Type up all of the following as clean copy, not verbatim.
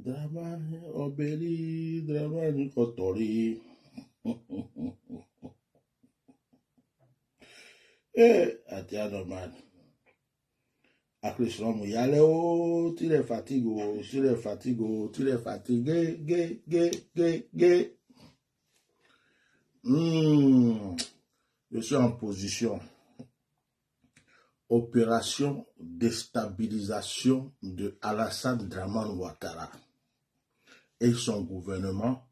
Dramani obeli, Dramani kotori. Atiano man. Akrishan mu yale o, tire fatigo, tire fatigo, tire fatigue, ge. Je suis en position. Opération déstabilisation de Alassane Dramane Ouattara et son gouvernement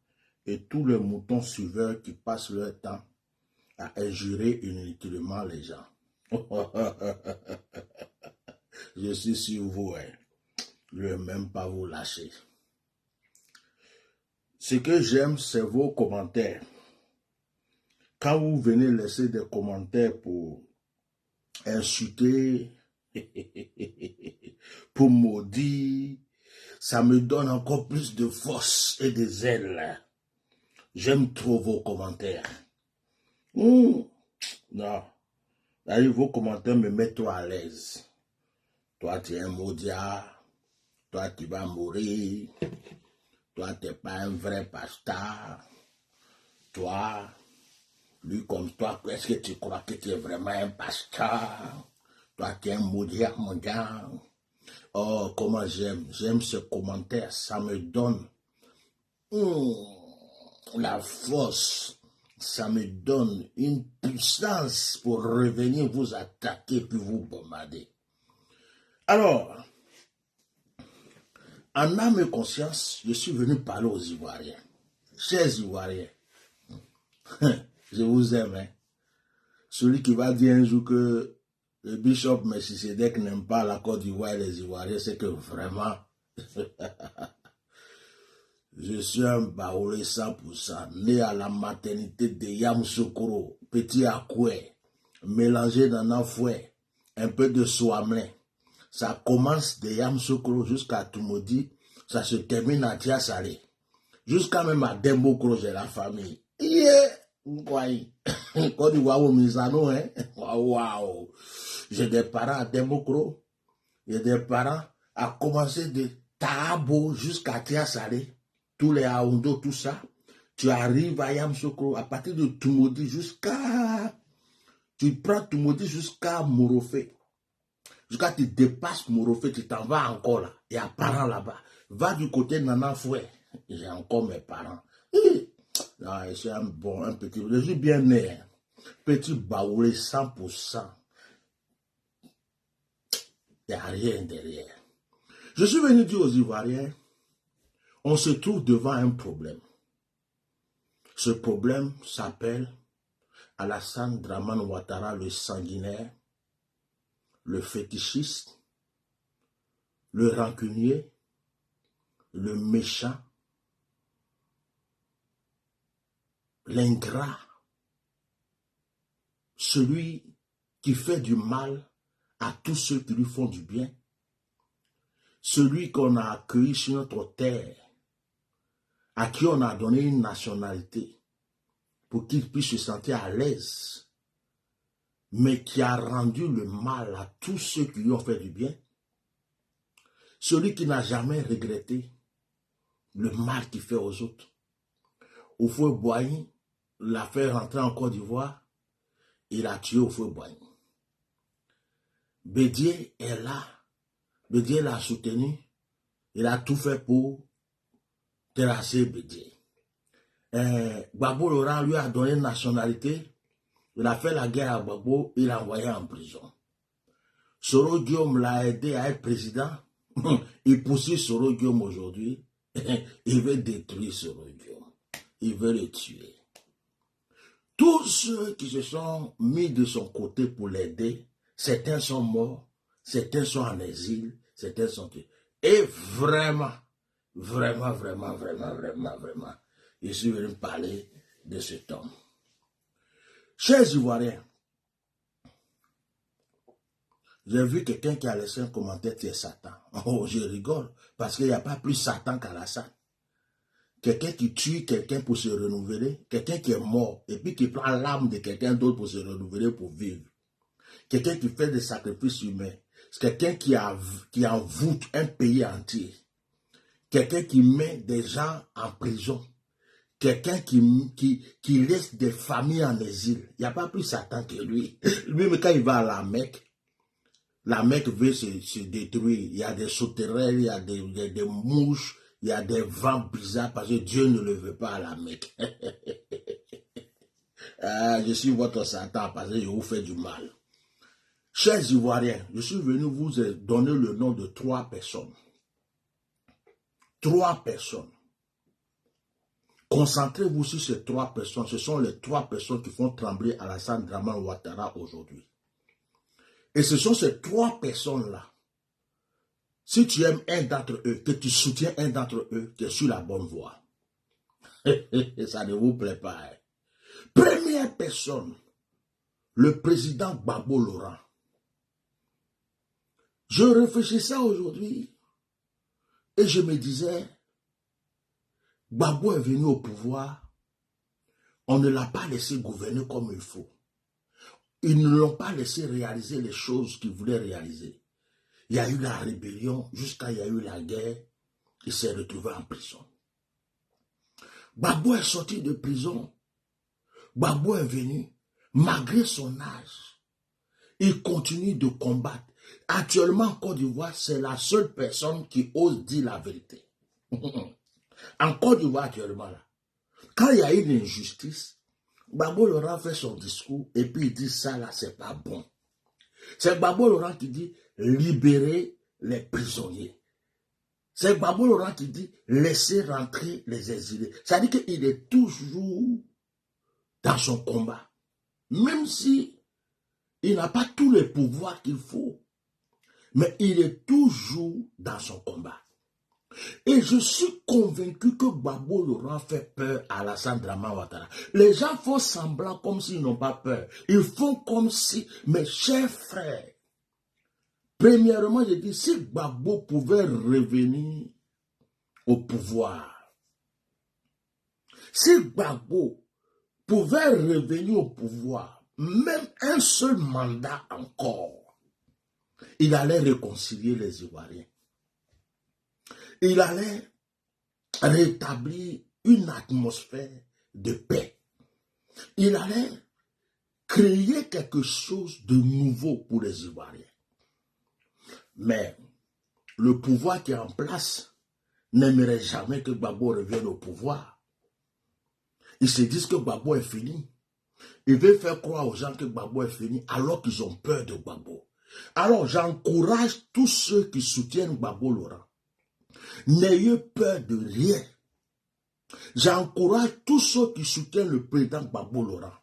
et tous les moutons suiveurs qui passent leur temps à injurer inutilement les gens. Je suis sur vous, hein. Je ne vais même pas vous lâcher. Ce que j'aime, c'est vos commentaires. Quand vous venez laisser des commentaires pour insulter, pour maudire, ça me donne encore plus de force et de zèle. J'aime trop vos commentaires. Non, vos commentaires me mettent trop à l'aise. Toi, tu es un maudit. Toi, tu vas mourir. Toi, tu n'es pas un vrai pasteur. Toi, lui comme toi, est-ce que tu crois que tu es vraiment un pasteur? Toi, tu es un maudit mondial. Oh, comment j'aime ce commentaire. Ça me donne la force. Ça me donne une puissance pour revenir vous attaquer puis vous bombarder. Alors, en âme et conscience, je suis venu parler aux Ivoiriens. Chers Ivoiriens, je vous aime. Hein? Celui qui va dire un jour que le bishop Melchisedec n'aime pas la Côte d'Ivoire et les Ivoiriens, c'est que vraiment, je suis un Baoulé 100%, né à la maternité de Yamoussoukro, petit Akoué, mélangé dans un fouet, un peu de Souamelin. Ça commence de Yamoussoukro jusqu'à Tumodi, ça se termine à Tiasalé. Jusqu'à même à Dembokro, j'ai la famille. Côte d'Ivoire au Misano, hein? Waouh! J'ai des parents à Dembokro, j'ai des parents à commencer de Taabo jusqu'à Tiasalé. Tous les Aoundo, tout ça, tu arrives à Yamoussoukro, à partir de Tumodi jusqu'à... Tu prends Tumodi jusqu'à Morofé. Jusqu'à tu dépasses Morofé, tu t'en vas encore là. Il y a parents là-bas. Va du côté de Nana Fouet. J'ai encore mes parents. Non, je suis un petit... Je suis bien né. Hein. Petit Baoulé 100%. Il n'y a rien derrière. Je suis venu dire aux Ivoiriens, on se trouve devant un problème. Ce problème s'appelle Alassane Dramane Ouattara, le sanguinaire, le fétichiste, le rancunier, le méchant, l'ingrat, celui qui fait du mal à tous ceux qui lui font du bien, celui qu'on a accueilli sur notre terre, à qui on a donné une nationalité pour qu'il puisse se sentir à l'aise, mais qui a rendu le mal à tous ceux qui lui ont fait du bien, celui qui n'a jamais regretté le mal qu'il fait aux autres. Houphouët-Boigny l'a fait rentrer en Côte d'Ivoire, il a tué Houphouët-Boigny. Bédié est là, Bédié l'a soutenu, il a tout fait pour terrasser Bédié. Gbagbo Laurent lui a donné une nationalité, il a fait la guerre à Gbagbo, il l'a envoyé en prison. Soro Guillaume l'a aidé à être président, il poursuit Soro Guillaume aujourd'hui, il veut détruire Soro Guillaume, il veut le tuer. Tous ceux qui se sont mis de son côté pour l'aider, certains sont morts, certains sont en exil, certains sont tués. Et vraiment, je suis venu parler de cet homme. Chers Ivoiriens, j'ai vu quelqu'un qui a laissé un commentaire qui est Satan. Oh, je rigole, parce qu'il n'y a pas plus Satan qu'Alassane. Quelqu'un qui tue quelqu'un pour se renouveler, quelqu'un qui est mort, et puis qui prend l'âme de quelqu'un d'autre pour se renouveler, pour vivre. Quelqu'un qui fait des sacrifices humains. C'est quelqu'un qui envoûte un pays entier. quelqu'un qui met des gens en prison, quelqu'un qui laisse des familles en exil. Il n'y a pas plus Satan que lui. Lui, quand il va à la Mecque veut se détruire. Il y a des sauterelles, il y a des mouches, il y a des vents bizarres parce que Dieu ne le veut pas à la Mecque. Je suis votre Satan parce que je vous fais du mal. Chers Ivoiriens, je suis venu vous donner le nom de 3 personnes. 3 personnes. Concentrez-vous sur ces 3 personnes. Ce sont les 3 personnes qui font trembler Alassane Dramane Ouattara aujourd'hui. Et ce sont ces 3 personnes-là. Si tu aimes un d'entre eux, que tu soutiens un d'entre eux, tu es sur la bonne voie. Ça ne vous plaît pas. Hein? Première personne, le président Gbagbo Laurent. Je réfléchissais aujourd'hui et je me disais, Gbagbo est venu au pouvoir, on ne l'a pas laissé gouverner comme il faut. Ils ne l'ont pas laissé réaliser les choses qu'il voulait réaliser. Il y a eu la rébellion, jusqu'à il y a eu la guerre, il s'est retrouvé en prison. Gbagbo est sorti de prison, Gbagbo est venu, malgré son âge, il continue de combattre. Actuellement, en Côte d'Ivoire, c'est la seule personne qui ose dire la vérité. En Côte d'Ivoire, actuellement, là, quand il y a eu une injustice, Gbagbo Laurent fait son discours et puis il dit ça là, c'est pas bon. C'est Gbagbo Laurent qui dit libérer les prisonniers. C'est Gbagbo Laurent qui dit laisser rentrer les exilés. Ça dit qu'il est toujours dans son combat. Même si il n'a pas tous les pouvoirs qu'il faut, mais il est toujours dans son combat. Et je suis convaincu que Gbagbo Laurent fait peur à Alassane Dramane Ouattara. Les gens font semblant comme s'ils n'ont pas peur. Ils font comme si, mes chers frères, premièrement, je dis, si Gbagbo pouvait revenir au pouvoir, si Gbagbo pouvait revenir au pouvoir, même un seul mandat encore, il allait réconcilier les Ivoiriens. Il allait rétablir une atmosphère de paix. Il allait créer quelque chose de nouveau pour les Ivoiriens. Mais le pouvoir qui est en place n'aimerait jamais que Gbagbo revienne au pouvoir. Ils se disent que Gbagbo est fini. Ils veulent faire croire aux gens que Gbagbo est fini alors qu'ils ont peur de Gbagbo. Alors j'encourage tous ceux qui soutiennent Gbagbo Laurent. N'ayez peur de rien. J'encourage tous ceux qui soutiennent le président Gbagbo Laurent.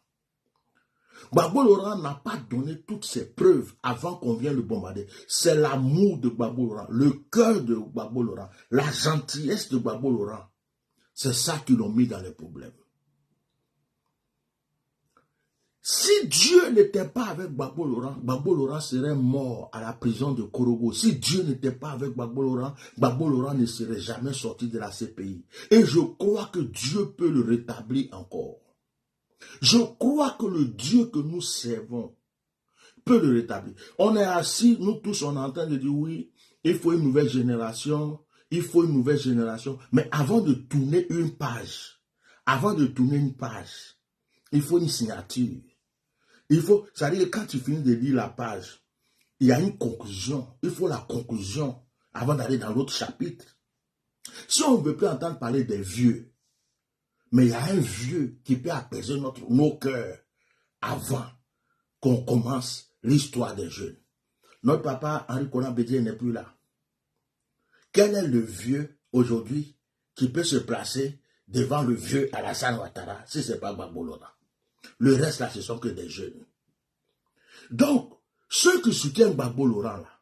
Gbagbo Laurent n'a pas donné toutes ses preuves avant qu'on vienne le bombarder. C'est l'amour de Gbagbo Laurent, le cœur de Gbagbo Laurent, la gentillesse de Gbagbo Laurent. C'est ça qui l'ont mis dans les problèmes. Si Dieu n'était pas avec Gbagbo Laurent serait mort à la prison de Korogo. Si Dieu n'était pas avec Gbagbo Laurent ne serait jamais sorti de la CPI. Et je crois que Dieu peut le rétablir encore. Je crois que le Dieu que nous servons peut le rétablir. On est assis, nous tous, on est en train de dire oui, il faut une nouvelle génération, il faut une nouvelle génération. Mais avant de tourner une page, il faut une signature. Il faut, c'est-à-dire que quand tu finis de lire la page, il y a une conclusion. Il faut la conclusion avant d'aller dans l'autre chapitre. Si on ne veut plus entendre parler des vieux, mais il y a un vieux qui peut apaiser nos cœurs avant qu'on commence l'histoire des jeunes. Notre papa Henri Konan Bédié n'est plus là. Quel est le vieux aujourd'hui qui peut se placer devant le vieux Alassane Ouattara si ce n'est pas Gbagbo Laurent? Le reste là, ce sont que des jeunes. Donc, ceux qui soutiennent Gbagbo Laurent là,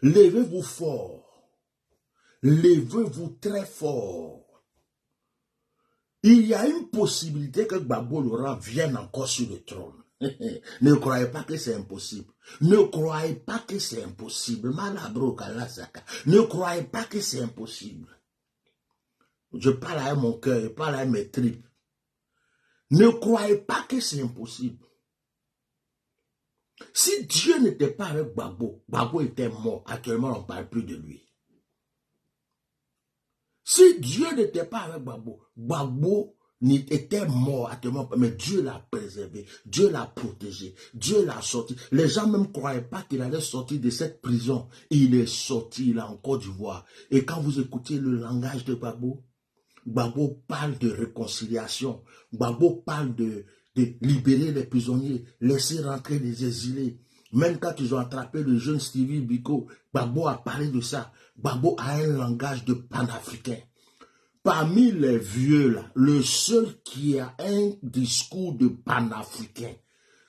levez-vous fort. Levez-vous très fort. Il y a une possibilité que Gbagbo Laurent vienne encore sur le trône. Ne croyez pas que c'est impossible. Ne croyez pas que c'est impossible. Ne croyez pas que c'est impossible. Je parle avec mon cœur, je parle avec mes tripes. Ne croyez pas que c'est impossible. Si Dieu n'était pas avec Gbagbo, Gbagbo était mort. Actuellement, on ne parle plus de lui. Si Dieu n'était pas avec Gbagbo, Gbagbo était mort actuellement, mais Dieu l'a préservé, Dieu l'a protégé, Dieu l'a sorti. Les gens même ne croyaient pas qu'il allait sortir de cette prison. Il est sorti, il est en Côte d'Ivoire. Et quand vous écoutez le langage de Gbagbo, Gbagbo parle de réconciliation. Gbagbo parle de libérer les prisonniers, laisser rentrer les exilés. Même quand ils ont attrapé le jeune Stevie Biko, Gbagbo a parlé de ça. Gbagbo a un langage de panafricain. Parmi les vieux, là, le seul qui a un discours de panafricain.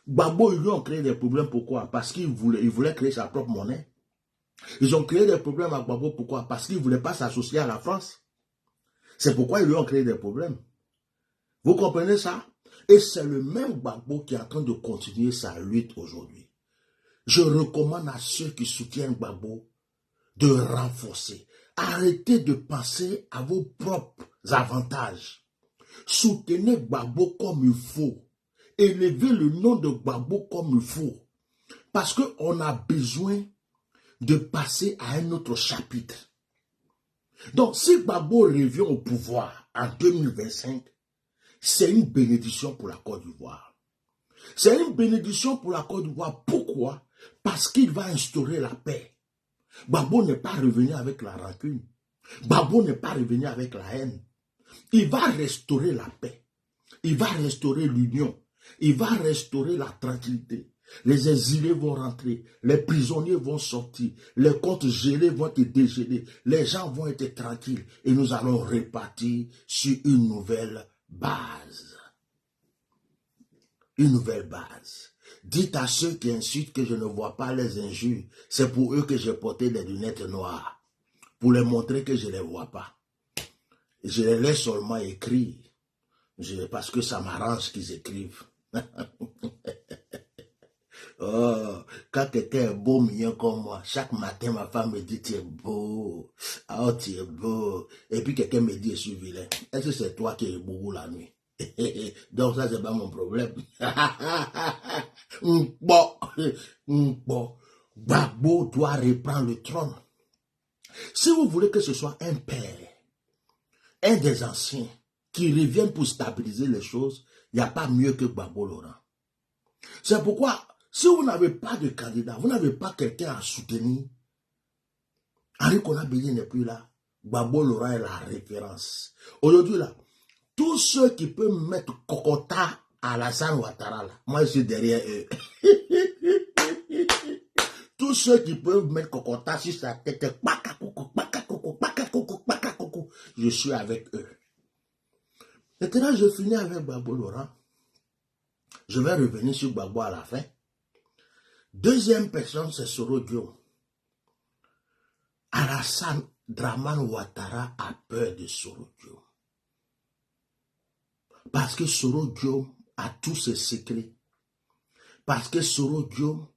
Gbagbo, ils lui ont créé des problèmes. Pourquoi? Parce qu'ils voulaient créer sa propre monnaie. Ils ont créé des problèmes à Gbagbo. Pourquoi? Parce qu'ils ne voulaient pas s'associer à la France. C'est pourquoi ils lui ont créé des problèmes. Vous comprenez ça? Et c'est le même Gbagbo qui est en train de continuer sa lutte aujourd'hui. Je recommande à ceux qui soutiennent Gbagbo de renforcer. Arrêtez de penser à vos propres avantages. Soutenez Gbagbo comme il faut. Élevez le nom de Gbagbo comme il faut. Parce qu'on a besoin de passer à un autre chapitre. Donc, si Gbagbo revient au pouvoir en 2025, c'est une bénédiction pour la Côte d'Ivoire. C'est une bénédiction pour la Côte d'Ivoire. Pourquoi? Parce qu'il va instaurer la paix. Gbagbo n'est pas revenu avec la rancune. Gbagbo n'est pas revenu avec la haine. Il va restaurer la paix. Il va restaurer l'union. Il va restaurer la tranquillité. Les exilés vont rentrer, les prisonniers vont sortir, les comptes gelés vont être dégelés, les gens vont être tranquilles et nous allons repartir sur une nouvelle base. Une nouvelle base. Dites à ceux qui insultent que je ne vois pas les injures, c'est pour eux que j'ai porté des lunettes noires, pour les montrer que je ne les vois pas. Je les laisse seulement écrire, parce que ça m'arrange qu'ils écrivent. Oh, quand quelqu'un est beau, mignon comme moi, chaque matin, ma femme me dit, tu es beau. Oh, tu es beau. Et puis quelqu'un me dit, je suis vilain. Est-ce que c'est toi qui es beau la nuit? Donc ça, c'est pas mon problème. Bon, Gbagbo doit reprendre le trône. Si vous voulez que ce soit un père, un des anciens, qui revienne pour stabiliser les choses, il n'y a pas mieux que Gbagbo Laurent. C'est pourquoi, si vous n'avez pas de candidat, vous n'avez pas quelqu'un à soutenir, Henri Konaté n'est plus là. Gbagbo Laurent est la référence. Aujourd'hui, là, tous ceux qui peuvent mettre Kokota à Alassane Ouattara, là, moi je suis derrière eux. Tous ceux qui peuvent mettre Kokota sur sa tête, je suis avec eux. Maintenant, je finis avec Gbagbo Laurent. Je vais revenir sur Gbagbo à la fin. Deuxième personne, c'est Soro Diom. Alassane Dramane Ouattara a peur de Soro Diom. Parce que Soro Diom a tous ses secrets. Parce que Soro Diom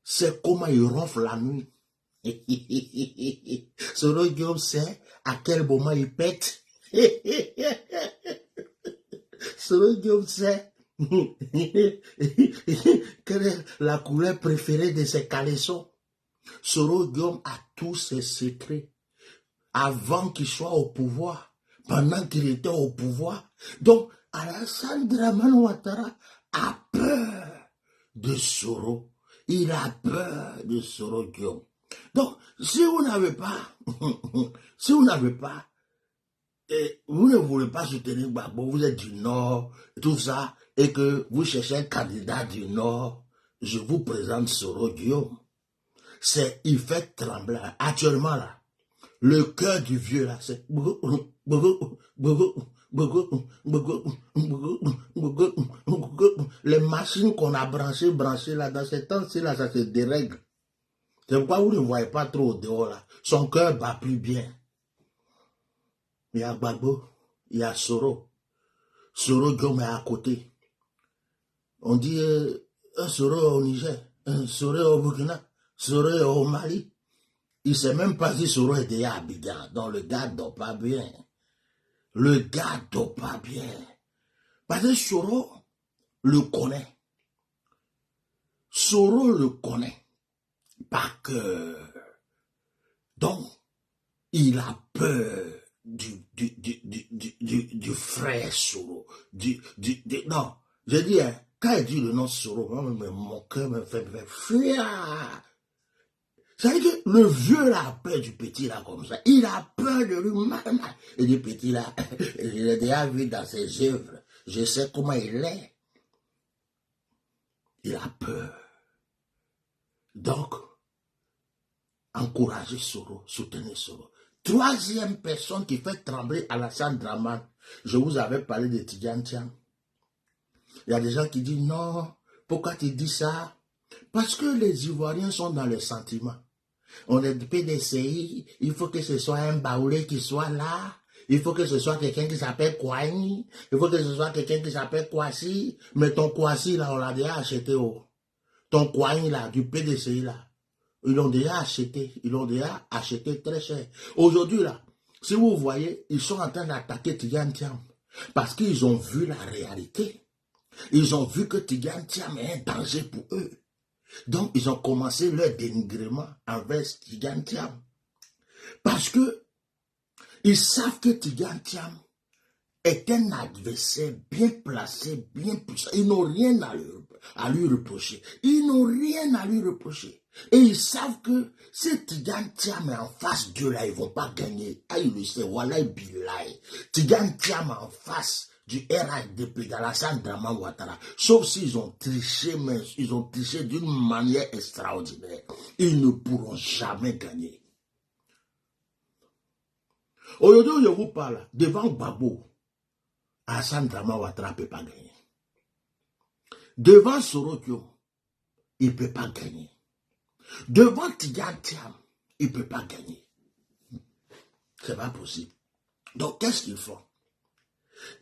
sait comment il ronfle la nuit. Soro Diom sait à quel moment il pète. Soro Diom sait quelle est la couleur préférée de ses caleçons. Soro Diom a tous ses secrets. Avant qu'il soit au pouvoir, pendant qu'il était au pouvoir. Donc, Alassane Dramane Ouattara a peur de Soro. Il a peur de Soro Diom. Donc, si vous n'avez pas, vous ne voulez pas soutenir Gbagbo, vous êtes du Nord, tout ça, et que vous cherchez un candidat du Nord, je vous présente Soro Diom. Il fait trembler. Actuellement, là, le cœur du vieux, là, c'est... Les machines qu'on a branchées là, dans ces temps-ci, là, ça se dérègle. C'est pourquoi vous ne voyez pas trop au dehors, là. Son cœur bat plus bien. Il y a Gbagbo, il y a Soro. Soro Diom est à côté. On dit un Soro au Niger, un Soro au Burkina, Soro au Mali. Il ne sait même pas si Soro est déjà à Abidjan. Donc le gars ne dort pas bien. Le gars ne dort pas bien. Parce que Soro le connaît. Soro le connaît. Par cœur. Donc, il a peur frère Soro. Non, j'ai dit, hein, quand il dit le nom Soro, mon cœur me fait fuir. C'est-à-dire que le vieux là a peur du petit là comme ça. Il a peur de lui mal. Et du petit là, je l'ai déjà vu dans ses œuvres. Je sais comment il est. Il a peur. Donc, encouragez Soro, soutenez Soro. Troisième personne qui fait trembler Alassane Dramane. Je vous avais parlé de Tidjane Thiam. Il y a des gens qui disent non, pourquoi tu dis ça? Parce que les Ivoiriens sont dans les sentiments. On est du PDCI, il faut que ce soit un Baoulé qui soit là. Il faut que ce soit quelqu'un qui s'appelle Kouani. Il faut que ce soit quelqu'un qui s'appelle Kouassi. Mais ton Kouassi là, on l'a déjà acheté. Oh. Ton Kouani là, du PDCI là. Ils l'ont déjà acheté. Ils l'ont déjà acheté très cher. Aujourd'hui là, si vous voyez, ils sont en train d'attaquer Tidjane Thiam. Parce qu'ils ont vu la réalité. Ils ont vu que Tidjane Thiam est un danger pour eux. Donc, ils ont commencé leur dénigrement envers Tidjane Thiam. Parce que ils savent que Tidjane Thiam est un adversaire bien placé, bien puissant. Ils n'ont rien à lui reprocher. Ils n'ont rien à lui reprocher. Et ils savent que si Tidjane Thiam est en face d'eux, là, ils ne vont pas gagner. Ah, ils le savent. Voilà, Bilay. Tidjane Thiam en face du RHDP, d'Alassane Dramane Ouattara, sauf s'ils ont triché, mais ils ont triché d'une manière extraordinaire. Ils ne pourront jamais gagner. Aujourd'hui, je vous parle, devant Gbagbo, Alassane Dramane Ouattara ne peut pas gagner. Devant Sorokyo, il ne peut pas gagner. Devant Tidjane Thiam, il ne peut pas gagner. Ce n'est pas possible. Donc, qu'est-ce qu'ils font?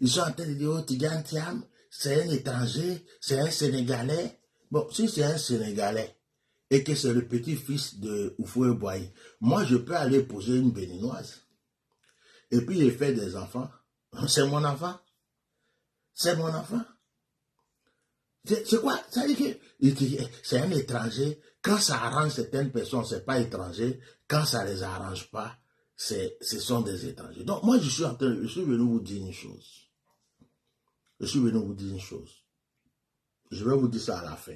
Ils sont en train de dire, oh, Tidjane Thiam, c'est un étranger, c'est un Sénégalais. Bon, si c'est un Sénégalais et que c'est le petit-fils de Houphouët Boigny, moi, je peux aller poser une béninoise. Et puis, il fait des enfants. C'est mon enfant. C'est mon enfant. C'est quoi? Ça veut dire que c'est un étranger. Quand ça arrange certaines personnes, c'est pas étranger. Quand ça les arrange pas, ce sont des étrangers. Donc, moi, je suis venu vous dire une chose. Je suis venu vous dire une chose. Je vais vous dire ça à la fin.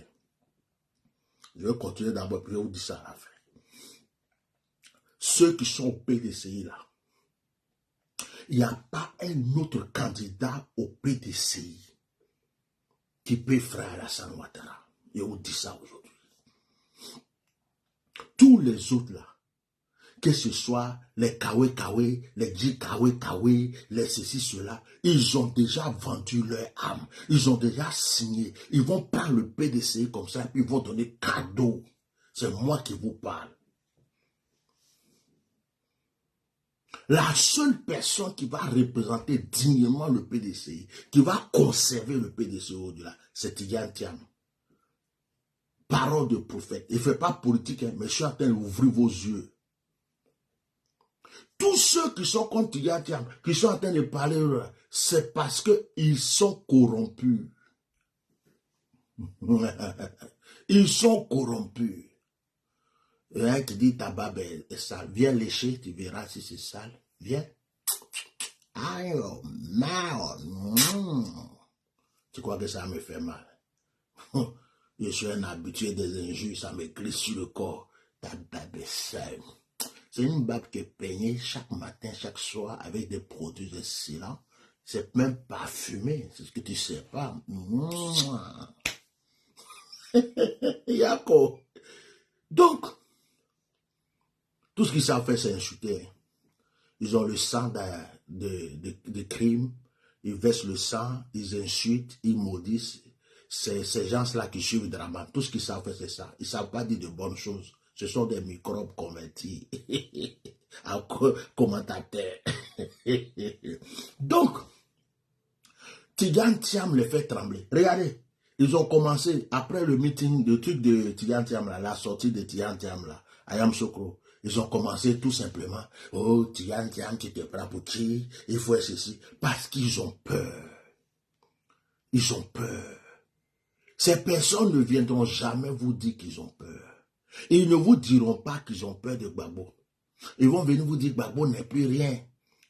Je vais continuer d'abord, puis je vais vous dire ça à la fin. Ceux qui sont au PDCI là, il n'y a pas un autre candidat au PDCI qui peut frère Alassane Ouattara. Je vous dis ça aujourd'hui. Tous les autres là, que ce soit les Kawe Kawe, les Dji Kawe Kawe, les ceci, cela, ils ont déjà vendu leur âme. Ils ont déjà signé. Ils vont prendre le PDCI comme ça, puis ils vont donner cadeau. C'est moi qui vous parle. La seule personne qui va représenter dignement le PDCI, qui va conserver le PDCI au-delà, c'est Tidjane Thiam. Parole de prophète. Il ne fait pas politique, hein, mais je suis en train d'ouvrir vos yeux. Tous ceux qui sont contre Tidjane Thiam, qui sont en train de parler, c'est parce qu'ils sont corrompus. Ils sont corrompus. Il y a un qui dit ta barbe est sale. Viens lécher, tu verras si c'est sale. Viens. Aïe, mal. Tu crois que ça me fait mal? Je suis un habitué des injures, ça me glisse sur le corps. Ta barbe est sale. C'est une barbe qui est peignée chaque matin, chaque soir, avec des produits de silence. C'est même parfumé. C'est ce que tu ne sais pas. Yako. Donc, tout ce qu'ils savent faire, c'est insulter. Ils ont le sang de crime. Ils versent le sang, ils insultent, ils maudissent. C'est ces gens-là qui suivent Dramane. Tout ce qu'ils savent faire, c'est ça. Ils ne savent pas dire de bonnes choses. Ce sont des microbes convertis. Encore commentateurs. Donc, Tidjane Thiam les fait trembler. Regardez, ils ont commencé, après le meeting, le truc de Tidjane Thiam, la sortie de Tidjane Thiam, à Yamoussoukro, ils ont commencé tout simplement, oh, Tidjane Thiam, tu te prends pour qui? Il faut être ceci. Parce qu'ils ont peur. Ils ont peur. Ces personnes ne viendront jamais vous dire qu'ils ont peur. Ils ne vous diront pas qu'ils ont peur de Gbagbo. Ils vont venir vous dire Gbagbo n'est plus rien.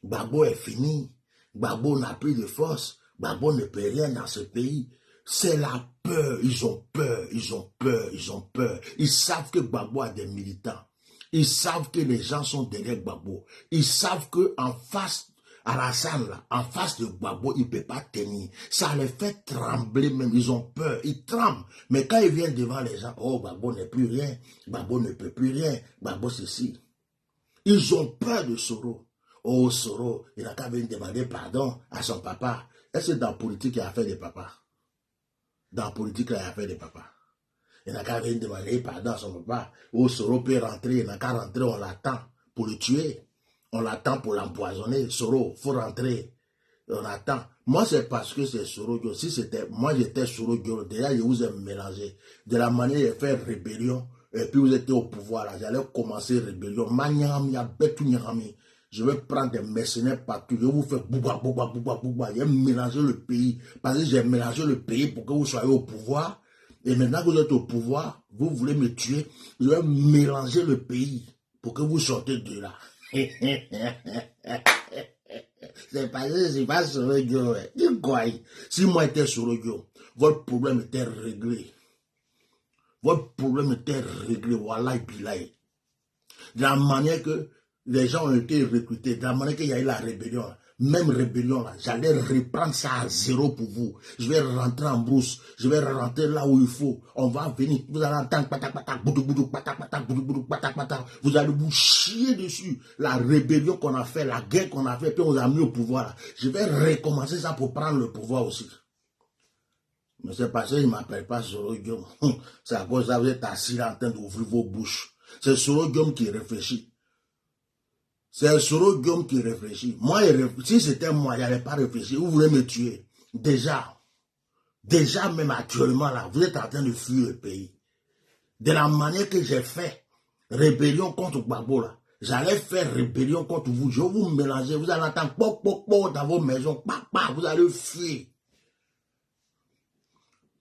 Gbagbo est fini. Gbagbo n'a plus de force. Gbagbo ne peut rien dans ce pays. C'est la peur. Ils ont peur, ils ont peur, ils ont peur. Ils savent que Gbagbo a des militants. Ils savent que les gens sont derrière Gbagbo. Ils savent qu'en face, Alassane, là, en face de Gbagbo, il ne peut pas tenir. Ça les fait trembler même. Ils ont peur. Ils tremblent. Mais quand ils viennent devant les gens, oh, Gbagbo n'est plus rien. Gbagbo ne peut plus rien. Gbagbo, ceci. Ils ont peur de Soro. Oh, Soro, il n'a qu'à venir demander pardon à son papa. Est-ce que dans la politique, il a fait des papas? Dans la politique, il a fait des papas. Il n'a qu'à venir demander pardon à son papa. Oh, Soro peut rentrer. Il n'a qu'à rentrer, on l'attend pour le tuer. On l'attend pour l'empoisonner. Soro, il faut rentrer. On attend. Moi, c'est parce que c'est Soro. Si c'était, moi, j'étais Soro. Déjà, je vous ai mélangé. De la manière de faire rébellion. Et puis vous étiez au pouvoir, là, j'allais commencer rébellion. Je vais prendre des mercenaires partout. Je vais vous faire bouba, bouba, bouba, bouba. Je vais mélanger le pays. Parce que j'ai mélangé le pays pour que vous soyez au pouvoir. Et maintenant que vous êtes au pouvoir, vous voulez me tuer. Je vais mélanger le pays pour que vous sortez de là. C'est parce que c'est pas sur le Dieu. Dis quoi? Si moi j'étais sur le Dieu, votre problème était réglé. Votre problème était réglé, voilà, et puis là. De la manière que les gens ont été recrutés, de la manière qu'il y a eu la rébellion, même rébellion, là, j'allais reprendre ça à zéro pour vous. Je vais rentrer en brousse, je vais rentrer là où il faut. On va venir, vous allez entendre patak, patak, boudou, boudou, patak, patak, boudou, boudou, patak, patak. Vous allez vous chier dessus. La rébellion qu'on a fait, la guerre qu'on a fait, puis on nous a mis au pouvoir. Là. Je vais recommencer ça pour prendre le pouvoir aussi. Mais c'est parce qu'il ne m'appelle pas Soro Guillaume. C'est à cause de ça que vous êtes assis là en train d'ouvrir vos bouches. C'est Soro Guillaume qui réfléchit. C'est Soro Guillaume qui réfléchit. Moi, si c'était moi, je n'allais pas réfléchir. Vous voulez me tuer. Déjà même actuellement là, vous êtes en train de fuir le pays. De la manière que j'ai fait rébellion contre Gbagbo là, j'allais faire rébellion contre vous. Je vais vous mélanger. Vous allez entendre pop, pop, pop dans vos maisons. Papa, vous allez fuir.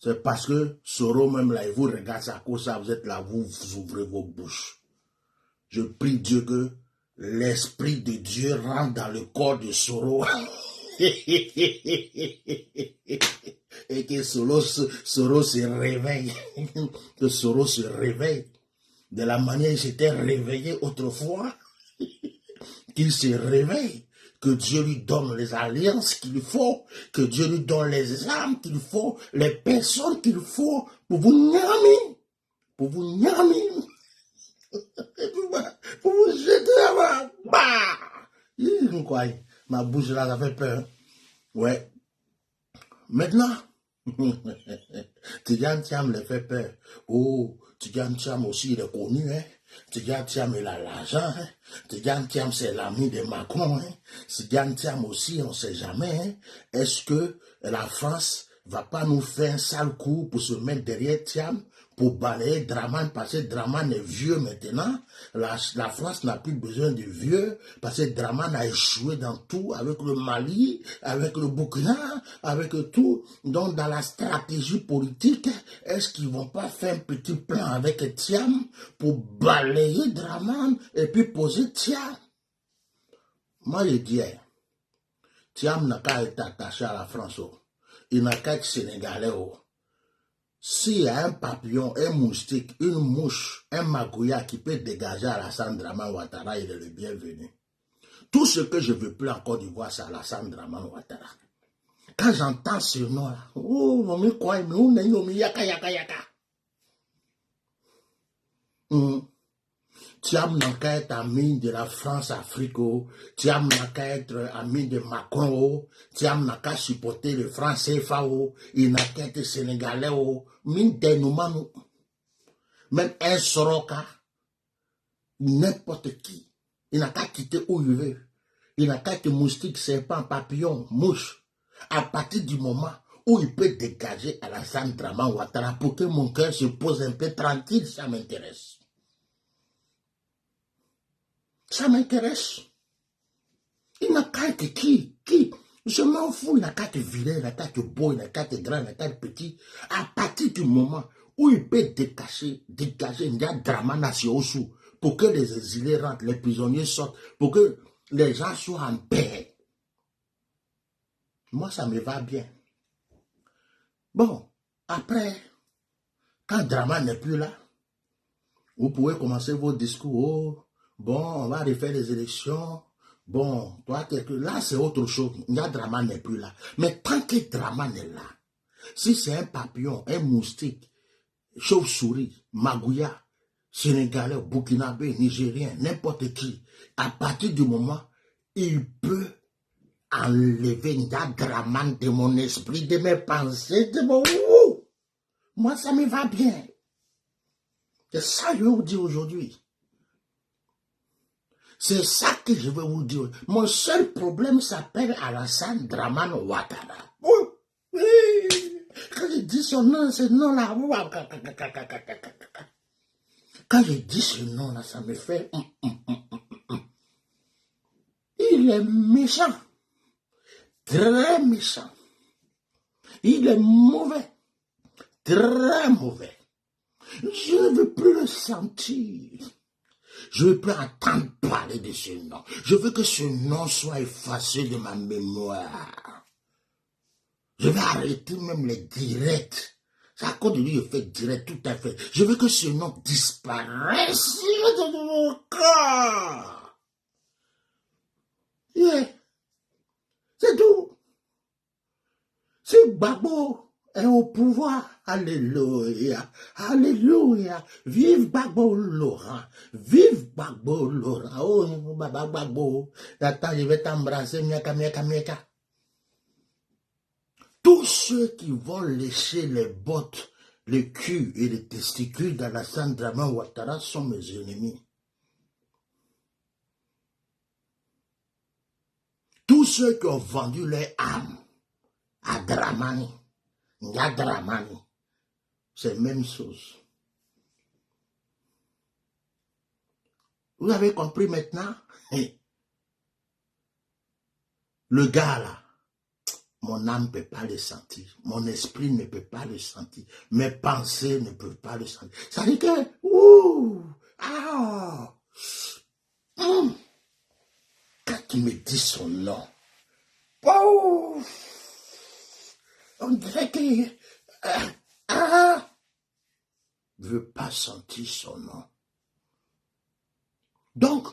C'est parce que Soro même là, il vous regarde à cause ça, vous êtes là, vous ouvrez vos bouches. Je prie Dieu que l'Esprit de Dieu rentre dans le corps de Soro. Et que Soro se réveille. Que Soro se réveille. De la manière qu'il s'était réveillé autrefois. Qu'il se réveille. Que Dieu lui donne les alliances qu'il faut, que Dieu lui donne les armes qu'il faut, les personnes qu'il faut pour vous nyami, pour vous jeter là-bas. Bah! Quoi, ma bouche là, ça fait peur. Ouais. Maintenant, Tidjane Thiam les fait peur. Oh, Tidjane Thiam aussi, il est connu, hein. Tidjane Thiam, il a l'argent, hein. Tidjane Thiam, c'est l'ami de Macron, hein. Tidjane Thiam aussi, on ne sait jamais, hein. Est-ce que la France va pas nous faire un sale coup pour se mettre derrière Thiam, pour balayer Draman, parce que Draman est vieux maintenant. La France n'a plus besoin de vieux, parce que Draman a échoué dans tout, avec le Mali, avec le Burkina, avec tout. Donc, dans la stratégie politique, est-ce qu'ils vont pas faire un petit plan avec Thiam pour balayer Draman et puis poser Thiam? Moi, je dis, Thiam n'a qu'à être attaché à la France. Il n'a qu'à être sénégalais. S'il y a un papillon, un moustique, une mouche, un magouya qui peut dégager Alassane Draman Ouattara, il est le bienvenu. Tout ce que je veux plus en Côte d'Ivoire, c'est Alassane Draman Ouattara. Quand j'entends ce nom-là, oh, on me croit, mais on est yaka yaka yaka. Thiam n'a qu'à être ami de la France-Afrique, Thiam n'a qu'à être ami de Macron, Thiam n'a qu'à supporter le franc CFA, il n'a qu'à être sénégalais, même un Soroka, n'importe qui, il n'a qu'à quitter où il veut, il n'a qu'à être moustique, serpent, papillon, mouche, à partir du moment où il peut dégager Alassane Draman Ouattara pour que mon cœur se pose un peu tranquille, ça m'intéresse. Ça m'intéresse. Il n'a qu'à être qui? Je m'en fous, il n'a qu'à être vilain, il n'a qu'à être beau, il n'a qu'à être grand, il n'a qu'à être petit. À partir du moment où il peut dégager un drama national pour que les exilés rentrent, les prisonniers sortent, pour que les gens soient en paix. Moi, ça me va bien. Bon, après, quand Drama n'est plus là, vous pouvez commencer vos discours. Oh, bon, on va refaire les élections. Bon, toi, là, c'est autre chose. Il y a Drama n'est plus là. Mais tant que Drama n'est là, si c'est un papillon, un moustique, chauve-souris, magouya, sénégalais, burkinabé, nigérien, n'importe qui, à partir du moment, il peut enlever Ndadraman de mon esprit, de mes pensées, de mon... Moi, ça me va bien. C'est ça que je vais vous dire aujourd'hui. C'est ça que je vais vous dire. Mon seul problème s'appelle Alassane Dramane Ouattara. Oui. Quand je dis son nom, ce nom-là, quand je dis ce nom-là, ça me fait... Il est méchant. Très méchant. Il est mauvais. Très mauvais. Je ne veux plus le sentir. Je ne veux plus entendre parler de ce nom. Je veux que ce nom soit effacé de ma mémoire. Je vais arrêter même les directs. C'est à cause de lui, je fais direct, tout à fait. Je veux que ce nom disparaisse de mon corps. Yeah. C'est tout. Si Gbagbo est au pouvoir, alléluia, alléluia, vive Gbagbo Laurent, vive Gbagbo Laurent, oh, Baba Gbagbo, attends, je vais t'embrasser, miaka, miaka, miaka. Tous ceux qui vont lécher les bottes, le cul et les testicules d'Alassane Dramane Ouattara sont mes ennemis. Tous ceux qui ont vendu leur âme à Dramani, Ndramani, c'est la même chose. Vous avez compris maintenant? Le gars là, mon âme ne peut pas le sentir, mon esprit ne peut pas le sentir, mes pensées ne peuvent pas le sentir. Ça veut dire que, quand il me dit son nom, on dirait que je ne veux pas sentir son nom. Donc,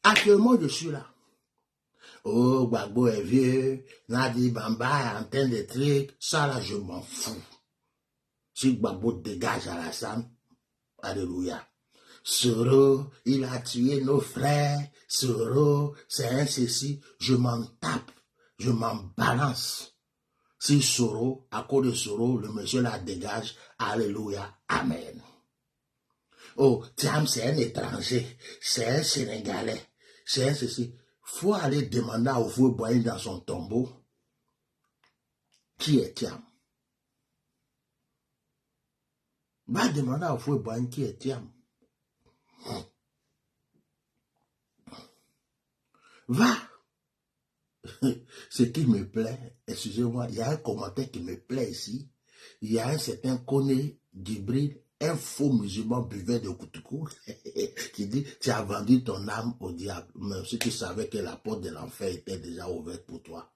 actuellement, je suis là. Oh, Gbagbo est vieux, Nadi Bamba est en train de trucs, ça là, je m'en fous. Si Gbagbo dégage Alassane, alléluia. Soro, il a tué nos frères, Soro, c'est un ceci, je m'en tape, je m'en balance. Si Soro, à cause de Soro, le monsieur la dégage, alléluia, amen. Oh, Thiam, c'est un étranger, c'est un Sénégalais, c'est un ceci. Faut aller demander à Oufoué-Boigny dans son tombeau qui est Thiam. Va demander à Oufoué-Boigny qui est Thiam. Va. Ce qui me plaît, excusez-moi, il y a un commentaire qui me plaît ici. Il y a un certain Koné Djibril, un faux musulman buveur de Koutoukou, qui dit, tu as vendu ton âme au diable, même si tu savais que la porte de l'enfer était déjà ouverte pour toi.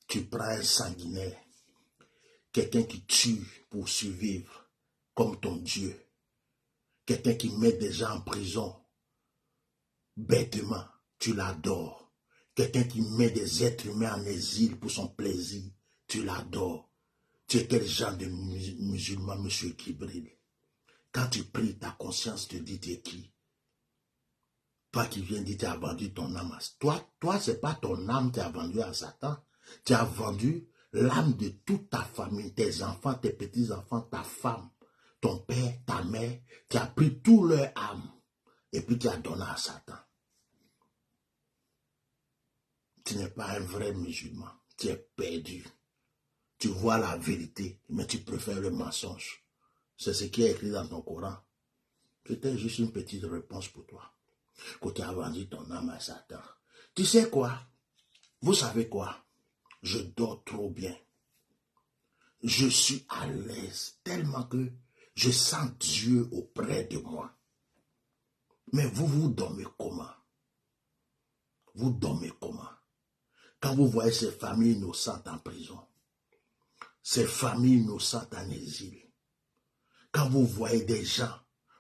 Tu prends un sanguinaire, quelqu'un qui tue pour survivre, comme ton Dieu, quelqu'un qui met des gens en prison, bêtement, tu l'adores. Quelqu'un qui met des êtres humains en exil pour son plaisir, tu l'adores. Tu es quel genre de musulman, monsieur Djibril? Quand tu pries, ta conscience te dit tu es qui? Toi qui viens dire tu as vendu ton âme à... Toi, c'est pas ton âme que tu as vendu à Satan. Tu as vendu l'âme de toute ta famille, tes enfants, tes petits-enfants, ta femme, ton père, ta mère. Tu as pris tout leur âme et puis tu as donné à Satan. Tu n'es pas un vrai musulman. Tu es perdu. Tu vois la vérité, mais tu préfères le mensonge. C'est ce qui est écrit dans ton Coran. C'était juste une petite réponse pour toi. Que tu as vendu ton âme à Satan. Tu sais quoi? Vous savez quoi? Je dors trop bien. Je suis à l'aise tellement que je sens Dieu auprès de moi. Mais vous dormez comment? Vous dormez comment? Quand vous voyez ces familles innocentes en prison, ces familles innocentes en exil, quand vous voyez des gens,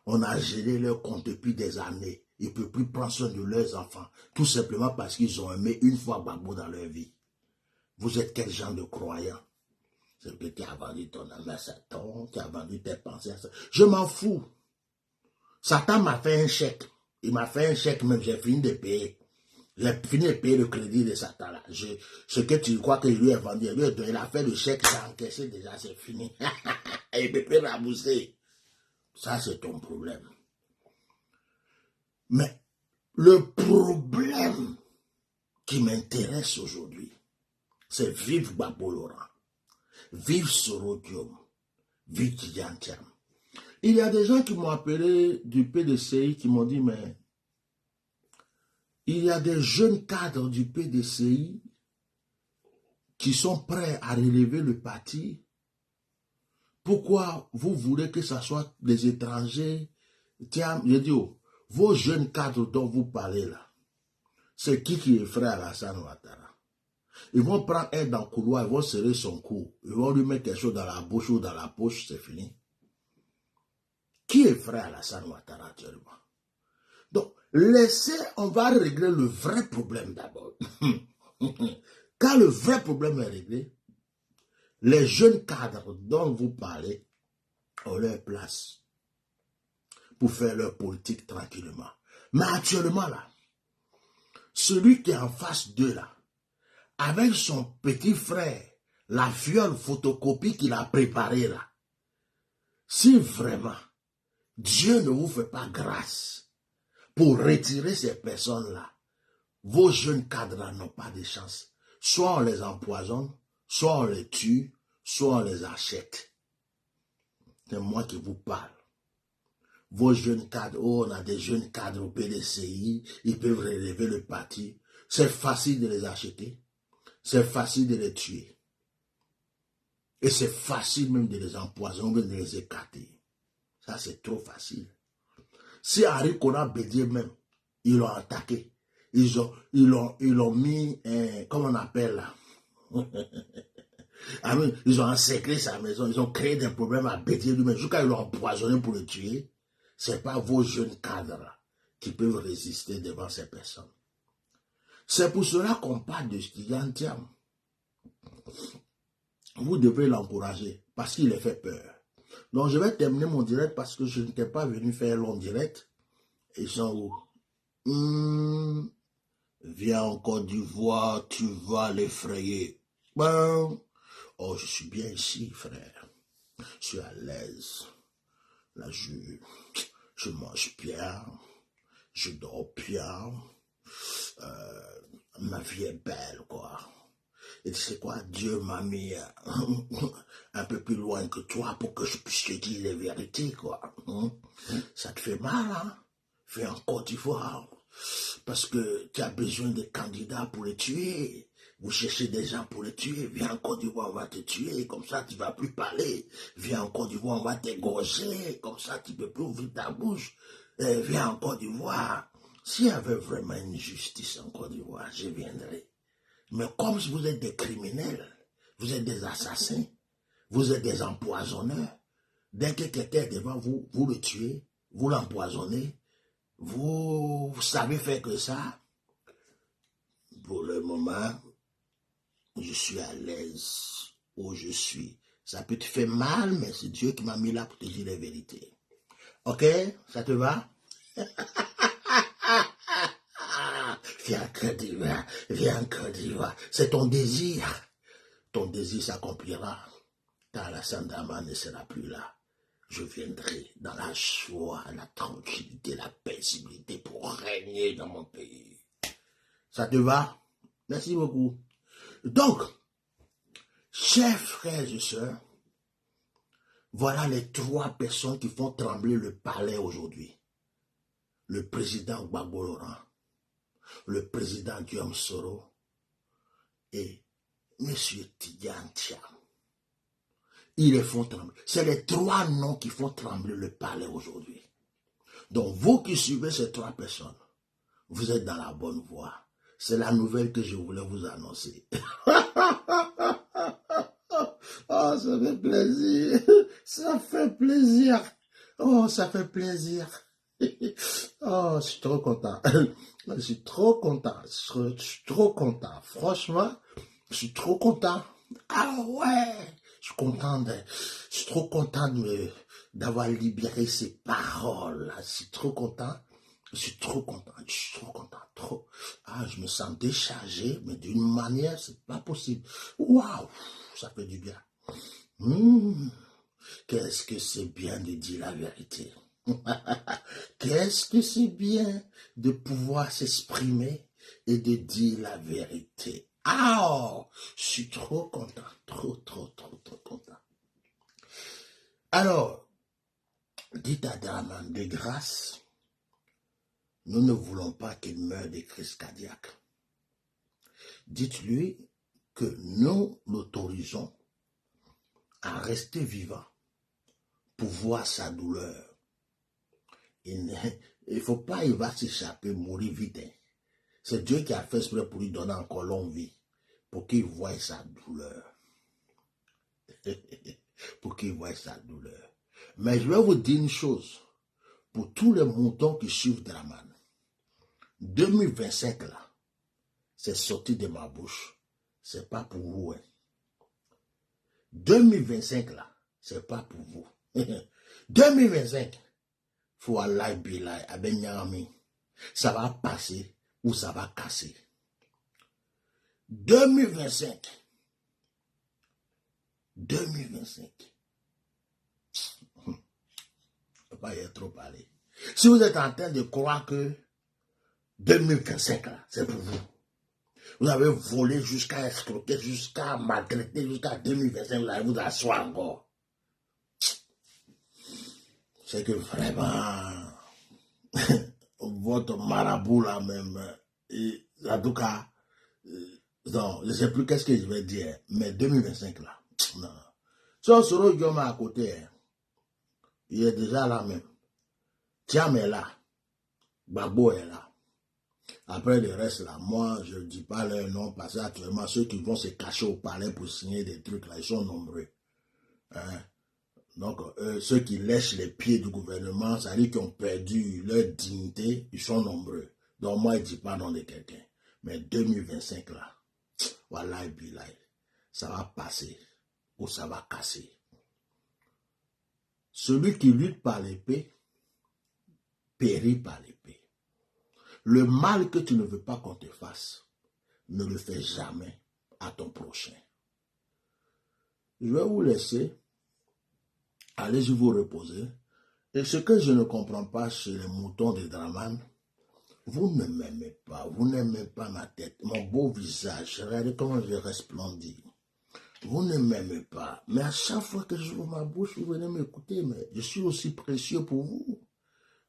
on a gelé leur compte depuis des années, ils ne peuvent plus prendre soin de leurs enfants, tout simplement parce qu'ils ont aimé une fois Gbagbo dans leur vie. Vous êtes quel genre de croyant? C'est que tu as vendu ton âme à Satan, tu as vendu tes pensées à Satan. Je m'en fous. Satan m'a fait un chèque. Il m'a fait un chèque, même j'ai fini de payer. J'ai fini de payer le crédit de Satan là. Ce que tu crois qu'il lui a vendu, il a fait le chèque, j'ai encaissé déjà, c'est fini. Et il ne peut plus rembourser. Ça, c'est ton problème. Mais le problème qui m'intéresse aujourd'hui, c'est vive Gbagbo Laurent, vive Sorodium, vive Tidjane Thiam. Il y a des gens qui m'ont appelé du PDCI qui m'ont dit, mais il y a des jeunes cadres du PDCI qui sont prêts à relever le parti. Pourquoi vous voulez que ce soit des étrangers? Tiens, je dis, oh, vos jeunes cadres dont vous parlez là, c'est qui est frère Alassane Ouattara? Ils vont prendre un dans le couloir, ils vont serrer son cou, ils vont lui mettre quelque chose dans la bouche ou dans la poche, c'est fini. Qui est frère Alassane Ouattara actuellement? Donc, laissez, on va régler le vrai problème d'abord. Quand le vrai problème est réglé, les jeunes cadres dont vous parlez ont leur place pour faire leur politique tranquillement. Mais actuellement là, celui qui est en face d'eux là, avec son petit frère, la fiole photocopie qu'il a préparée là, si vraiment Dieu ne vous fait pas grâce pour retirer ces personnes-là, vos jeunes cadres n'ont pas de chance. Soit on les empoisonne, soit on les tue, soit on les achète. C'est moi qui vous parle. Vos jeunes cadres, oh, on a des jeunes cadres au PDCI, ils peuvent relever le parti. C'est facile de les acheter. C'est facile de les tuer. Et c'est facile même de les empoisonner, de les écarter. Ça, c'est trop facile. Si Henri Konan Bédié même, ils l'ont attaqué. Ils ont mis, comment on appelle là? Ils ont encerclé sa maison, ils ont créé des problèmes à Bédié lui-même. Jusqu'à ils l'ont empoisonné pour le tuer. Ce n'est pas vos jeunes cadres qui peuvent résister devant ces personnes. C'est pour cela qu'on parle de Tidjane Thiam. Vous devez l'encourager parce qu'il est fait peur. Donc je vais terminer mon direct parce que je n'étais pas venu faire un long direct. Ils sont où? Viens en Côte d'Ivoire, tu vas l'effrayer. Bon. Oh, je suis bien ici, frère. Je suis à l'aise. Là, je mange bien. Je dors bien. Ma vie est belle, quoi. Et tu sais quoi, Dieu m'a mis un peu plus loin que toi pour que je puisse te dire les vérités, quoi. Ça te fait mal, hein? Viens en Côte d'Ivoire. Parce que tu as besoin de candidats pour les tuer. Vous cherchez des gens pour les tuer. Viens en Côte d'Ivoire, on va te tuer. Comme ça, tu ne vas plus parler. Viens en Côte d'Ivoire, on va t'égorger. Comme ça, tu ne peux plus ouvrir ta bouche. Viens en Côte d'Ivoire. S'il y avait vraiment une justice en Côte d'Ivoire, je viendrais. Mais comme vous êtes des criminels, vous êtes des assassins, vous êtes des empoisonneurs, dès que quelqu'un est devant vous, vous le tuez, vous l'empoisonnez, vous savez faire que ça. Pour le moment, je suis à l'aise où je suis. Ça peut te faire mal, mais c'est Dieu qui m'a mis là pour te dire la vérité. Ok? Ça te va? Viens en Côte d'Ivoire, viens en Côte d'Ivoire. C'est ton désir. Ton désir s'accomplira. Quand Alassane Dramane ne sera plus là, je viendrai dans la joie, la tranquillité, la paisibilité pour régner dans mon pays. Ça te va? Merci beaucoup. Donc, chers frères et sœurs, voilà les 3 personnes qui font trembler le palais aujourd'hui. Le président Gbagbo Laurent, le président Guillaume Soro et M. Tidjane Thiam. Ils les font trembler. C'est les 3 noms qui font trembler le palais aujourd'hui. Donc, vous qui suivez ces 3 personnes, vous êtes dans la bonne voie. C'est la nouvelle que je voulais vous annoncer. Oh, ça fait plaisir. Ça fait plaisir. Oh, ça fait plaisir. Oh, je suis trop content. Je suis trop content. Je suis trop content. Franchement, je suis trop content. Ah ouais, je suis content. Je suis trop content d'avoir libéré ces paroles. Je suis trop content. Je suis trop content. Je suis trop content. Trop. Ah, je me sens déchargé, mais d'une manière, c'est pas possible. Waouh, ça fait du bien. Qu'est-ce que c'est bien de dire la vérité. Qu'est-ce que c'est bien de pouvoir s'exprimer et de dire la vérité. Ah, je suis trop content, trop content. Alors, dites à Draman, de grâce, nous ne voulons pas qu'il meure de crise cardiaque. Dites-lui que nous l'autorisons à rester vivant pour voir sa douleur. Il ne faut pas, il va s'échapper, mourir vite. C'est Dieu qui a fait exprès pour lui donner encore longue vie, pour qu'il voie sa douleur. Pour qu'il voie sa douleur. Mais je vais vous dire une chose, pour tous les moutons qui suivent Draman, 2025 là, c'est sorti de ma bouche, c'est pas pour vous. 2025 là, c'est pas pour vous. 2025, faut Allah bilay, abenyami. Ça va passer ou ça va casser. 2025. Je ne peux pas y être trop parlé. Si vous êtes en train de croire que 2025, là, c'est pour vous. Vous avez volé jusqu'à escroquer, jusqu'à maltraiter, jusqu'à 2025, vous allez vous asseoir encore. C'est que vraiment, votre marabout là même, en tout cas, non, je ne sais plus qu'est-ce que je vais dire, mais 2025 là, non. Si on se rejoint à côté, il est déjà là même. Tiam est là, Babo est là. Après le reste là, moi je ne dis pas leur nom parce qu'actuellement ceux qui vont se cacher au palais pour signer des trucs là, ils sont nombreux. Hein? Donc ceux qui lèchent les pieds du gouvernement, c'est-à-dire qui ont perdu leur dignité, ils sont nombreux. Donc moi je ne dis pas nom de quelqu'un. Mais 2025 là, voilà, ça va passer ou ça va casser. Celui qui lutte par l'épée périt par l'épée. Le mal que tu ne veux pas qu'on te fasse, ne le fais jamais à ton prochain. Je vais vous laisser, allez vous reposer. Et ce que je ne comprends pas chez les moutons de Draman, vous ne m'aimez pas, vous n'aimez pas ma tête, mon beau visage, regardez comment je resplendis. Vous ne m'aimez pas, mais à chaque fois que j'ouvre ma bouche, vous venez m'écouter, mais je suis aussi précieux pour vous.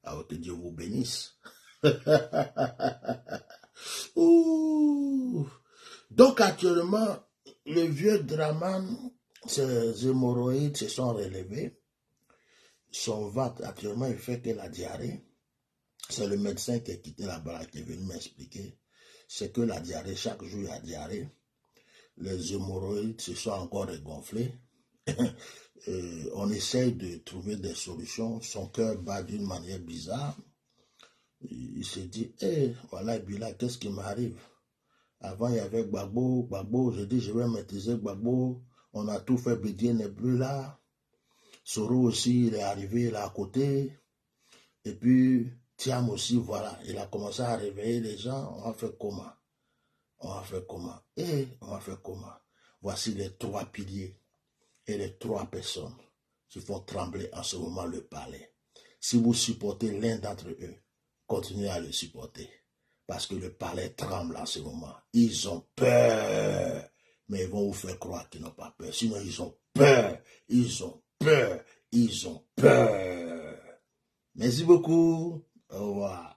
Alors que Dieu vous bénisse. Ouh. Donc actuellement, le vieux Draman, ses hémorroïdes se sont relevés. Son ventre, actuellement, il fait que la diarrhée. C'est le médecin qui a quitté là-bas qui est venu m'expliquer. C'est que la diarrhée, chaque jour, il y a diarrhée. Les hémorroïdes se sont encore regonflés. On essaye de trouver des solutions. Son cœur bat d'une manière bizarre. Il s'est dit, voilà, Bila, qu'est-ce qui m'arrive? Avant, il y avait Gbagbo, j'ai dit, je vais maîtriser Gbagbo. On a tout fait, Bédier n'est plus là. Soro aussi, il est arrivé là à côté. Et puis, Tiam aussi, voilà, il a commencé à réveiller les gens. On va faire comment? Voici les trois piliers et les trois personnes qui font trembler en ce moment le palais. Si vous supportez l'un d'entre eux, continuez à le supporter. Parce que le palais tremble en ce moment. Ils ont peur. Mais ils vont vous faire croire qu'ils n'ont pas peur. Sinon, ils ont peur. Merci beaucoup. Au revoir.